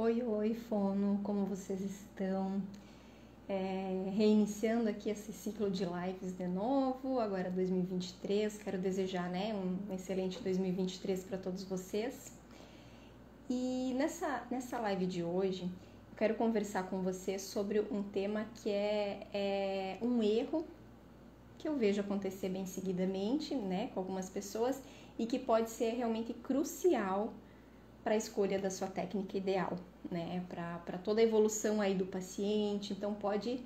Oi, oi, Fono, como vocês estão? Reiniciando aqui esse ciclo de lives de novo, agora 2023, quero desejar um excelente 2023 para todos vocês. E nessa live de hoje, eu quero conversar com vocês sobre um tema que é um erro que eu vejo acontecer bem seguidamente, né, com algumas pessoas e que pode ser realmente crucial para a escolha da sua técnica ideal, né? Para toda a evolução aí do paciente. Então pode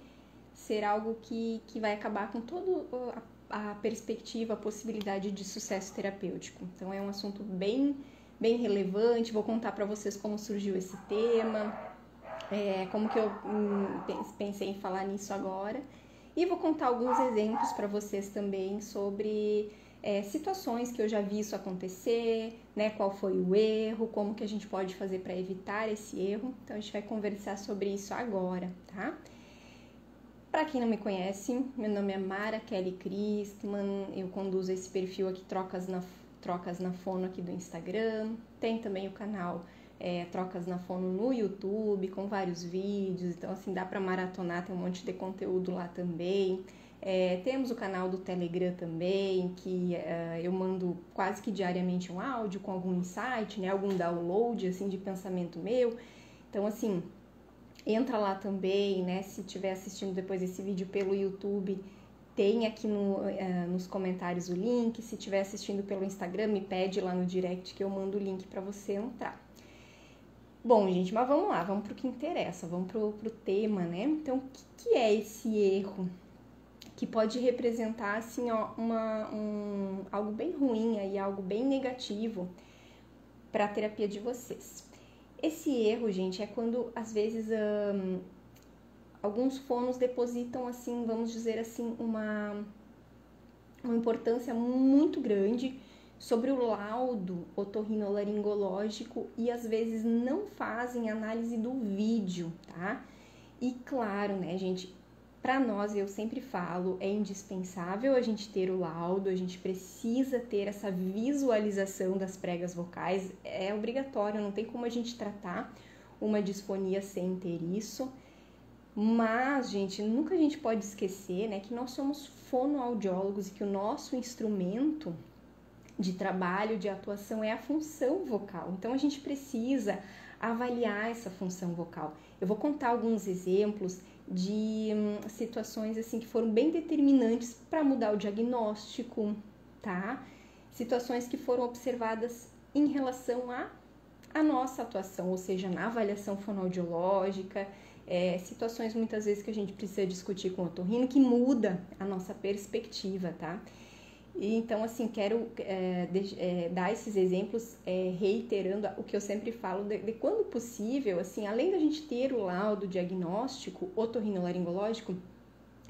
ser algo que vai acabar com toda a perspectiva, a possibilidade de sucesso terapêutico. Então é um assunto bem relevante. Vou contar para vocês como surgiu esse tema, como que eu pensei em falar nisso agora. E vou contar alguns exemplos para vocês também sobre situações que eu já vi isso acontecer, né? Qual foi o erro, como que a gente pode fazer para evitar esse erro. Então a gente vai conversar sobre isso agora, tá? Para quem não me conhece, meu nome é Mara Kelly Christman, eu conduzo esse perfil aqui Trocas na Fono aqui do Instagram, tem também o canal Trocas na Fono no YouTube, com vários vídeos, então assim, dá para maratonar, tem um monte de conteúdo lá também. Temos o canal do Telegram também, que eu mando quase que diariamente um áudio com algum insight, né, algum download assim, de pensamento meu. Então, assim, entra lá também, né, se estiver assistindo depois esse vídeo pelo YouTube, tem aqui nos comentários o link. Se estiver assistindo pelo Instagram, me pede lá no direct que eu mando o link para você entrar. Bom, gente, mas vamos lá, vamos para o que interessa, vamos para o tema, né? Então, o que é esse erro? Que pode representar, assim, ó, algo bem ruim aí, algo bem negativo para a terapia de vocês. Esse erro, gente, é quando, às vezes, alguns fonos depositam, assim, vamos dizer assim, uma importância muito grande sobre o laudo otorrinolaringológico e, às vezes, não fazem análise do vídeo, tá? E, claro, né, gente, para nós, eu sempre falo, é indispensável a gente ter o laudo, a gente precisa ter essa visualização das pregas vocais, é obrigatório, não tem como a gente tratar uma disfonia sem ter isso. Mas, gente, nunca a gente pode esquecer, né, que nós somos fonoaudiólogos e que o nosso instrumento de trabalho, de atuação é a função vocal. Então, a gente precisa avaliar essa função vocal. Eu vou contar alguns exemplos de situações assim que foram bem determinantes para mudar o diagnóstico, tá? Situações que foram observadas em relação à nossa atuação, ou seja, na avaliação fonoaudiológica, situações muitas vezes que a gente precisa discutir com o otorrino que muda a nossa perspectiva, tá? E, então, assim, quero dar esses exemplos reiterando o que eu sempre falo de quando possível, assim, além da gente ter o laudo diagnóstico otorrinolaringológico,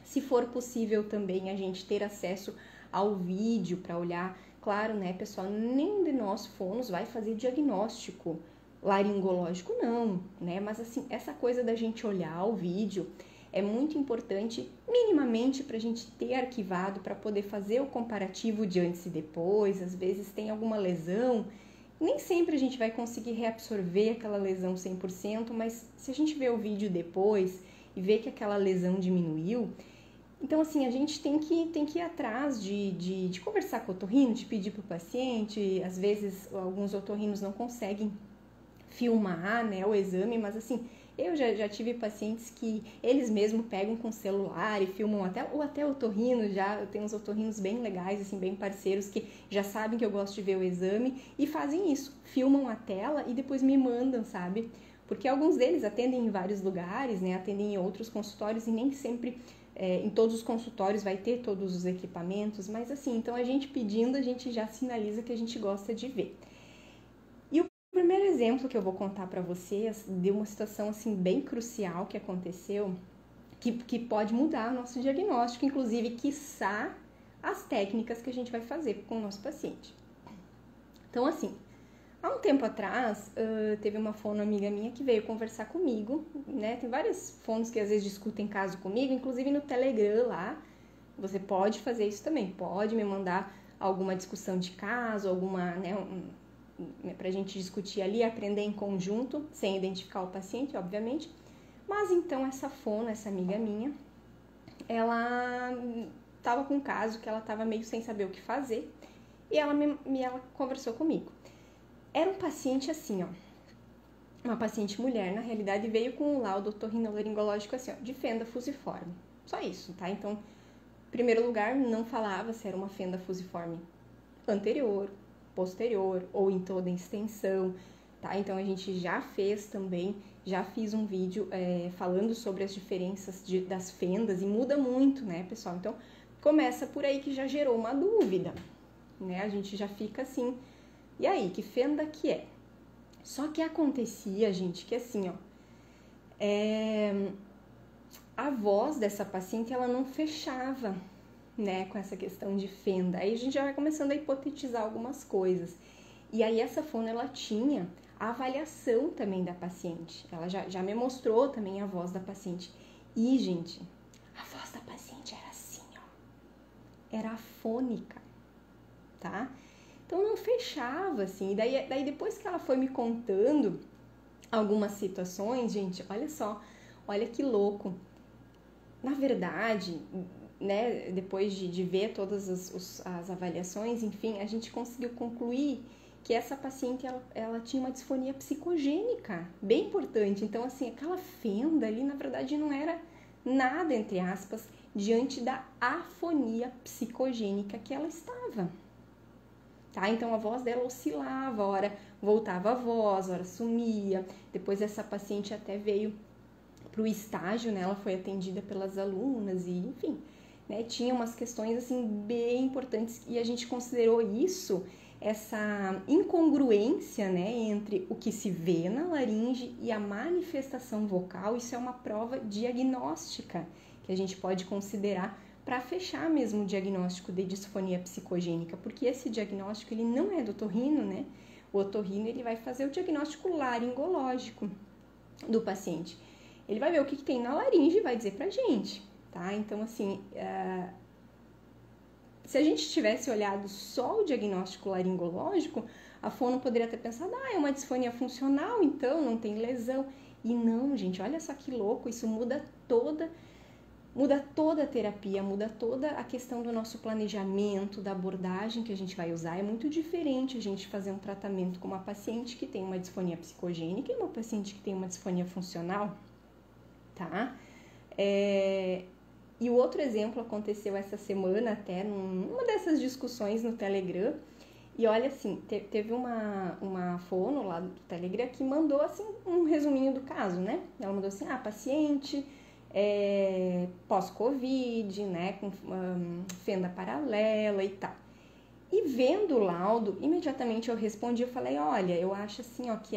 se for possível também a gente ter acesso ao vídeo para olhar. Claro, né, pessoal, nenhum de nós fonos vai fazer diagnóstico laringológico, não, né, mas assim, essa coisa da gente olhar o vídeo é muito importante, minimamente, para a gente ter arquivado, para poder fazer o comparativo de antes e depois. Às vezes tem alguma lesão, nem sempre a gente vai conseguir reabsorver aquela lesão 100%, mas se a gente vê o vídeo depois e vê que aquela lesão diminuiu, então assim, a gente tem que ir atrás de conversar com o otorrino, de pedir para o paciente. Às vezes alguns otorrinos não conseguem filmar, né, o exame, mas assim, eu já tive pacientes que eles mesmos pegam com celular e filmam até otorrino. Já eu tenho uns otorrinos bem legais, assim, bem parceiros, que já sabem que eu gosto de ver o exame e fazem isso, filmam a tela e depois me mandam, sabe? Porque alguns deles atendem em vários lugares, né, atendem em outros consultórios e nem sempre em todos os consultórios vai ter todos os equipamentos, mas assim, então a gente pedindo, a gente já sinaliza que a gente gosta de ver. O primeiro exemplo que eu vou contar para vocês de uma situação assim bem crucial que aconteceu, que pode mudar o nosso diagnóstico, inclusive, quiçá, as técnicas que a gente vai fazer com o nosso paciente. Então, assim, há um tempo atrás, teve uma fono amiga minha que veio conversar comigo, né? Tem várias fonos que às vezes discutem caso comigo, inclusive no Telegram lá. Você pode fazer isso também, pode me mandar alguma discussão de caso, alguma, né, pra gente discutir ali, aprender em conjunto, sem identificar o paciente, obviamente. Mas então essa fono, essa amiga minha, ela estava com um caso que ela estava meio sem saber o que fazer e ela conversou comigo. Era um paciente assim, ó, uma paciente mulher, na realidade, veio com um laudo otorrinolaringológico assim, ó, de fenda fusiforme. Só isso, tá? Então, em primeiro lugar, não falava se era uma fenda fusiforme anterior, posterior ou em toda a extensão, tá? Então, a gente já fiz um vídeo falando sobre as diferenças das fendas e muda muito, né, pessoal? Então, começa por aí que já gerou uma dúvida, né? A gente já fica assim, e aí, que fenda que é? Só que acontecia, gente, que assim, ó, a voz dessa paciente, ela não fechava, né, com essa questão de fenda. Aí a gente já vai começando a hipotetizar algumas coisas. E aí essa fono, ela tinha a avaliação também da paciente. Ela já me mostrou também a voz da paciente. E, gente, a voz da paciente era assim, ó. Era afônica, tá? Então não fechava, assim. E daí depois que ela foi me contando algumas situações, gente, olha só, olha que louco. Na verdade, né, depois de ver todas as avaliações, enfim, a gente conseguiu concluir que essa paciente, ela tinha uma disfonia psicogênica, bem importante. Então, assim, aquela fenda ali, na verdade, não era nada, entre aspas, diante da afonia psicogênica que ela estava. Tá? Então, a voz dela oscilava, hora voltava a voz, hora sumia. Depois, essa paciente até veio para o estágio, né? Ela foi atendida pelas alunas e, enfim, né? Tinha umas questões, assim, bem importantes e a gente considerou isso, essa incongruência, né, entre o que se vê na laringe e a manifestação vocal. Isso é uma prova diagnóstica que a gente pode considerar para fechar mesmo o diagnóstico de disfonia psicogênica, porque esse diagnóstico, ele não é do otorrino, né? O otorrino, ele vai fazer o diagnóstico laringológico do paciente. Ele vai ver o que tem na laringe e vai dizer pra gente, tá? Então, assim, se a gente tivesse olhado só o diagnóstico laringológico, a fono poderia ter pensado, é uma disfonia funcional, então não tem lesão. E não, gente, olha só que louco, isso muda toda a terapia, muda toda a questão do nosso planejamento, da abordagem que a gente vai usar. É muito diferente a gente fazer um tratamento com uma paciente que tem uma disfonia psicogênica e uma paciente que tem uma disfonia funcional, tá? E o outro exemplo aconteceu essa semana até numa dessas discussões no Telegram. E olha assim, teve uma fono lá do Telegram que mandou assim um resuminho do caso, né? Ela mandou assim, paciente pós-Covid, né? Com fenda paralela e tal. E vendo o laudo, imediatamente eu respondi, eu falei, olha, eu acho assim, ó, que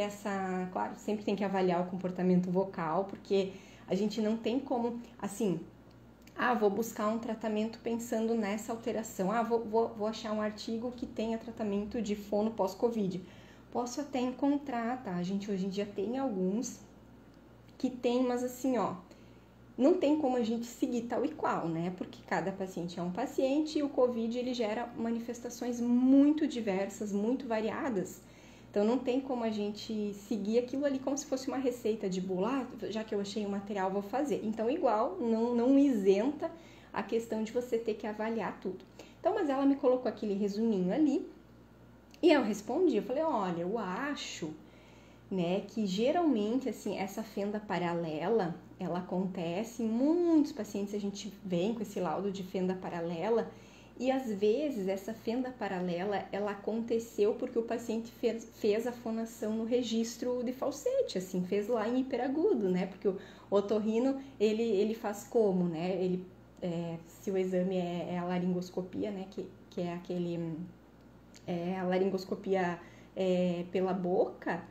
claro, sempre tem que avaliar o comportamento vocal, porque a gente não tem como, assim, vou buscar um tratamento pensando nessa alteração. Vou achar um artigo que tenha tratamento de fono pós-Covid. Posso até encontrar, tá? A gente hoje em dia tem alguns que tem, mas assim, ó, não tem como a gente seguir tal e qual, né? Porque cada paciente é um paciente e o Covid, ele gera manifestações muito diversas, muito variadas. Então, não tem como a gente seguir aquilo ali como se fosse uma receita de bolo. Já que eu achei o material, vou fazer. Então, igual, não isenta a questão de você ter que avaliar tudo. Então, mas ela me colocou aquele resuminho ali e eu respondi. Eu falei, olha, eu acho, né, que geralmente, assim, essa fenda paralela, ela acontece em muitos pacientes. A gente vem com esse laudo de fenda paralela. E às vezes essa fenda paralela, ela aconteceu porque o paciente fez a fonação no registro de falsete, assim, fez lá em hiperagudo, né? Porque o otorrino, ele faz como, né? Se o exame é a laringoscopia, né? Que é a laringoscopia pela boca,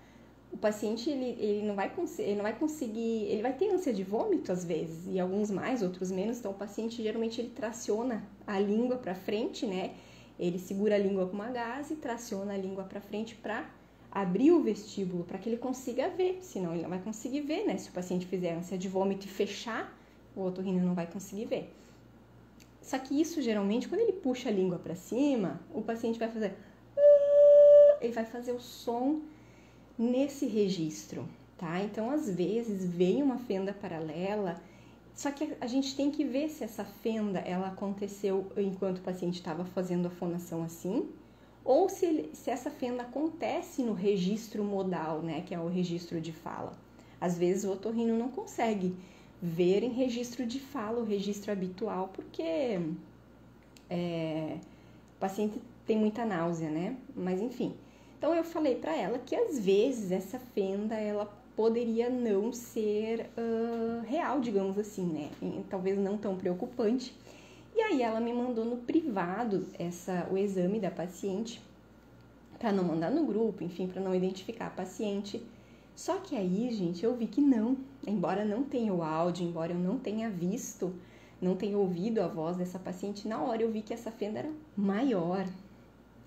o paciente, ele não vai conseguir, ele vai ter ânsia de vômito às vezes, e alguns mais, outros menos. Então, o paciente, geralmente, ele traciona a língua para frente, né? Ele segura a língua com uma gaze e traciona a língua para frente para abrir o vestíbulo, para que ele consiga ver, senão ele não vai conseguir ver, né? Se o paciente fizer ânsia de vômito e fechar, o otorrino não vai conseguir ver. Só que isso, geralmente, quando ele puxa a língua para cima, o paciente vai fazer... ele vai fazer o som nesse registro, tá? Então, às vezes, vem uma fenda paralela, só que a gente tem que ver se essa fenda, ela aconteceu enquanto o paciente estava fazendo a fonação assim, ou se essa fenda acontece no registro modal, né, que é o registro de fala. Às vezes o otorrino não consegue ver em registro de fala, o registro habitual, porque o paciente tem muita náusea, né? Mas enfim. Então eu falei para ela que às vezes essa fenda, ela poderia não ser real, digamos assim, né? E talvez não tão preocupante. E aí ela me mandou no privado o exame da paciente, para não mandar no grupo, enfim, para não identificar a paciente. Só que aí, gente, eu vi que não, embora não tenha o áudio, embora eu não tenha visto, não tenha ouvido a voz dessa paciente, na hora eu vi que essa fenda era maior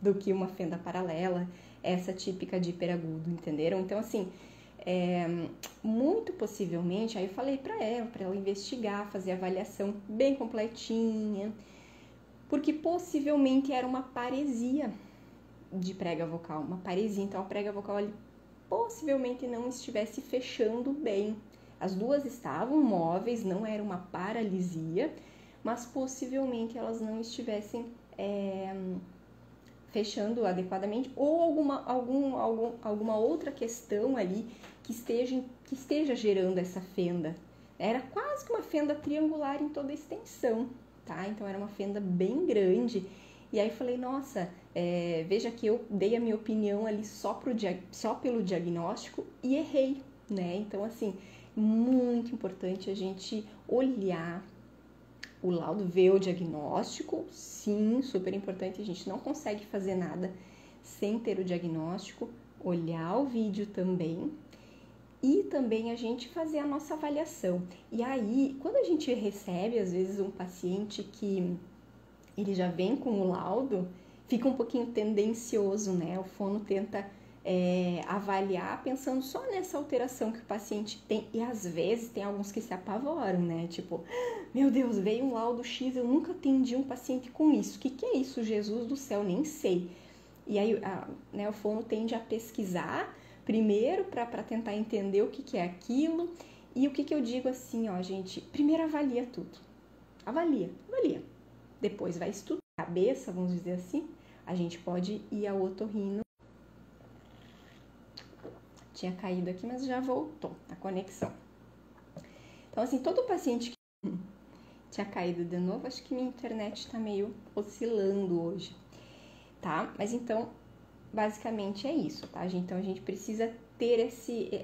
do que uma fenda paralela, essa típica de hiperagudo, entenderam? Então, assim, muito possivelmente, aí eu falei para ela investigar, fazer a avaliação bem completinha, porque possivelmente era uma paresia de prega vocal, uma paresia, então a prega vocal ali possivelmente não estivesse fechando bem. As duas estavam móveis, não era uma paralisia, mas possivelmente elas não estivessem fechando adequadamente, ou alguma outra questão ali que esteja gerando essa fenda. Era quase que uma fenda triangular em toda a extensão, tá? Então era uma fenda bem grande. E aí falei, nossa, veja que eu dei a minha opinião ali só pelo diagnóstico e errei, né? Então, assim, muito importante a gente olhar o laudo, ver o diagnóstico, sim, super importante, a gente não consegue fazer nada sem ter o diagnóstico, olhar o vídeo também e também a gente fazer a nossa avaliação. E aí, quando a gente recebe, às vezes, um paciente que ele já vem com o laudo, fica um pouquinho tendencioso, né? O fono tenta avaliar pensando só nessa alteração que o paciente tem. E às vezes tem alguns que se apavoram, né? Tipo, meu Deus, veio um laudo X, eu nunca atendi um paciente com isso. O que é isso, Jesus do céu? Nem sei. E aí o fono tende a pesquisar primeiro para tentar entender o que é aquilo. E o que eu digo assim, ó, gente, primeiro avalia tudo. Avalia. Depois vai estudar a cabeça, vamos dizer assim, a gente pode ir ao otorrino. Tinha caído aqui, mas já voltou a conexão. Então, assim, todo paciente que tinha caído de novo, acho que minha internet tá meio oscilando hoje, tá? Mas então, basicamente é isso, tá, gente? Então, a gente precisa ter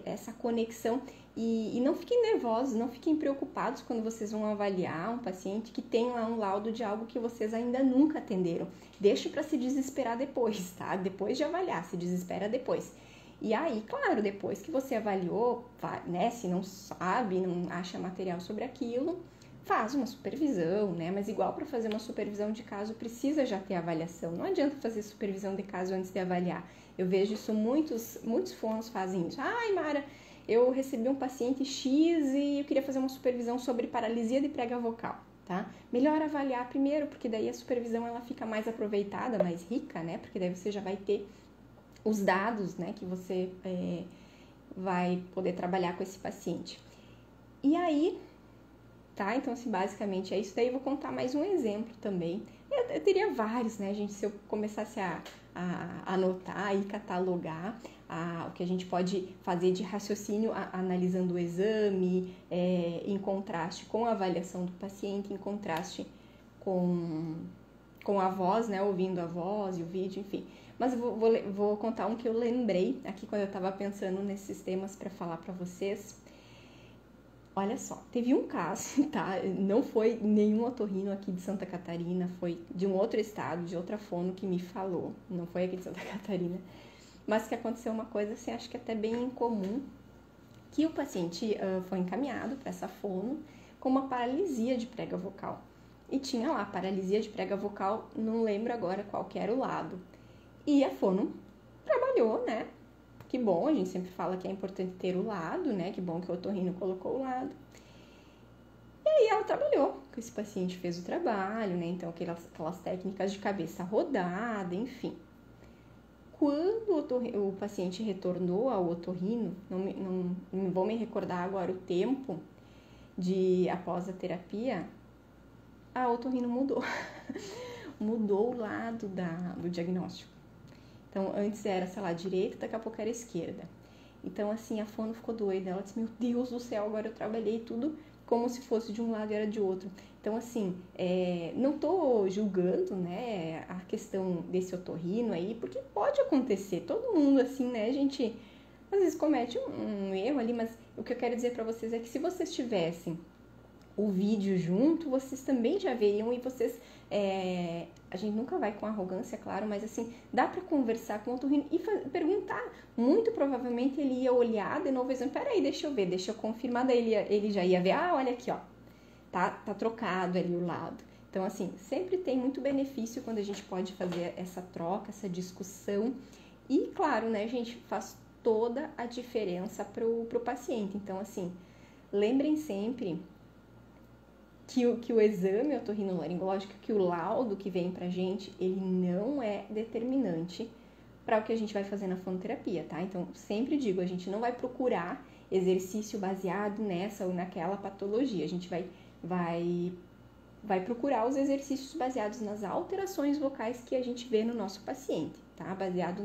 essa conexão e não fiquem nervosos, não fiquem preocupados quando vocês vão avaliar um paciente que tem lá um laudo de algo que vocês ainda nunca atenderam. Deixa para se desesperar depois, tá? Depois de avaliar, se desespera depois. E aí, claro, depois que você avaliou, né, se não sabe, não acha material sobre aquilo, faz uma supervisão, né? Mas igual para fazer uma supervisão de caso, precisa já ter avaliação. Não adianta fazer supervisão de caso antes de avaliar. Eu vejo isso, muitos fonos fazem isso. Ai, Mara, eu recebi um paciente X e eu queria fazer uma supervisão sobre paralisia de prega vocal, tá? Melhor avaliar primeiro, porque daí a supervisão ela fica mais aproveitada, mais rica, né? Porque daí você já vai ter os dados, né, que você vai poder trabalhar com esse paciente. E aí, tá? Então, assim, basicamente é isso. Daí eu vou contar mais um exemplo também. Eu teria vários, né, gente? Se eu começasse a anotar e catalogar o que a gente pode fazer de raciocínio analisando o exame, em contraste com a avaliação do paciente, em contraste com a voz, né, ouvindo a voz e o vídeo, enfim. Mas eu vou contar um que eu lembrei aqui quando eu estava pensando nesses temas para falar para vocês. Olha só, teve um caso, tá? Não foi nenhum otorrino aqui de Santa Catarina, foi de um outro estado, de outra fono que me falou. Não foi aqui de Santa Catarina. Mas que aconteceu uma coisa, assim, acho que até bem incomum, que o paciente foi encaminhado para essa fono com uma paralisia de prega vocal. E tinha lá, paralisia de prega vocal, não lembro agora qual que era o lado. E a fono trabalhou, né? Que bom, a gente sempre fala que é importante ter o lado, né? Que bom que o otorrino colocou o lado. E aí ela trabalhou, que esse paciente fez o trabalho, né? Então, aquelas técnicas de cabeça rodada, enfim. quando o paciente retornou ao otorrino, não vou me recordar agora o tempo após a terapia, a otorrino mudou. Mudou o lado do diagnóstico. Então, antes era, sei lá, direita, daqui a pouco era esquerda. Então, assim, a fono ficou doida. Ela disse, meu Deus do céu, agora eu trabalhei tudo como se fosse de um lado e era de outro. Então, assim, não tô julgando, né, a questão desse otorrino aí, porque pode acontecer. Todo mundo, assim, né, a gente às vezes comete um erro ali, mas o que eu quero dizer pra vocês é que se vocês tivessem o vídeo junto, vocês também já veriam e vocês... a gente nunca vai com arrogância, claro, mas assim, dá pra conversar com o otorrino e perguntar. Muito provavelmente ele ia olhar de novo e dizer, peraí, deixa eu ver, deixa eu confirmar. Daí ele já ia ver, olha aqui, ó, tá trocado ali o lado. Então, assim, sempre tem muito benefício quando a gente pode fazer essa troca, essa discussão. E, claro, né, gente, faz toda a diferença pro paciente. Então, assim, lembrem sempre que o exame otorrinolaringológico, que o laudo que vem pra gente, ele não é determinante para o que a gente vai fazer na fonoterapia, tá? Então, sempre digo, a gente não vai procurar exercício baseado nessa ou naquela patologia. A gente vai procurar os exercícios baseados nas alterações vocais que a gente vê no nosso paciente, tá? Baseado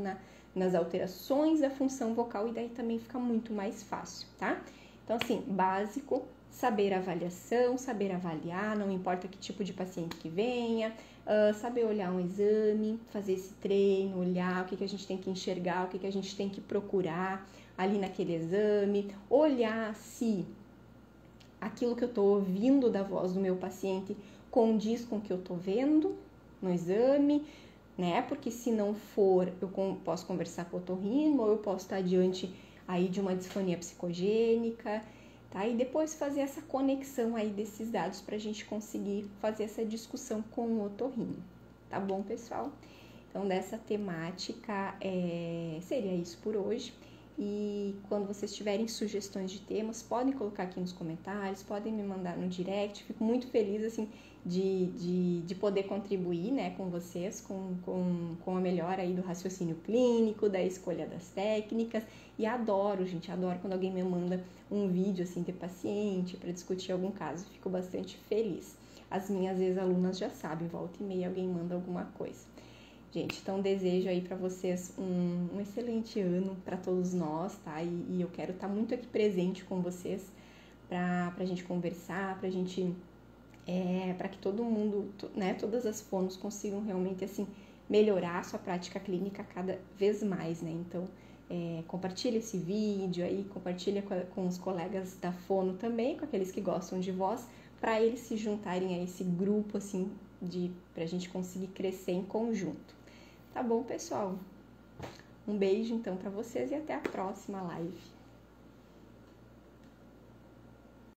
nas alterações da função vocal, e daí também fica muito mais fácil, tá? Então, assim, básico, saber avaliação, saber avaliar, não importa que tipo de paciente que venha, saber olhar um exame, fazer esse treino, olhar o que a gente tem que enxergar, o que a gente tem que procurar ali naquele exame, olhar se aquilo que eu estou ouvindo da voz do meu paciente condiz com o que eu estou vendo no exame, né? Porque se não for, eu posso conversar com o otorrino, ou eu posso estar diante aí de uma disfonia psicogênica, tá? E depois fazer essa conexão aí desses dados para a gente conseguir fazer essa discussão com o otorrino, tá bom, pessoal? Então, dessa temática, seria isso por hoje. E quando vocês tiverem sugestões de temas, podem colocar aqui nos comentários, podem me mandar no direct. Fico muito feliz, assim, de poder contribuir, né, com vocês, com a melhora aí do raciocínio clínico, da escolha das técnicas. E adoro, gente, adoro quando alguém me manda um vídeo, assim, de paciente para discutir algum caso. Fico bastante feliz. As minhas ex-alunas já sabem, volta e meia alguém manda alguma coisa. Gente, então desejo aí para vocês um excelente ano para todos nós, tá? E eu quero estar muito aqui presente com vocês pra gente conversar, pra gente, para que todo mundo, né, todas as fonos consigam realmente, assim, melhorar a sua prática clínica cada vez mais, né? Então, compartilha esse vídeo aí, compartilha com os colegas da fono também, com aqueles que gostam de voz, para eles se juntarem a esse grupo, assim, pra gente conseguir crescer em conjunto. Tá bom, pessoal? Um beijo, então, para vocês e até a próxima live.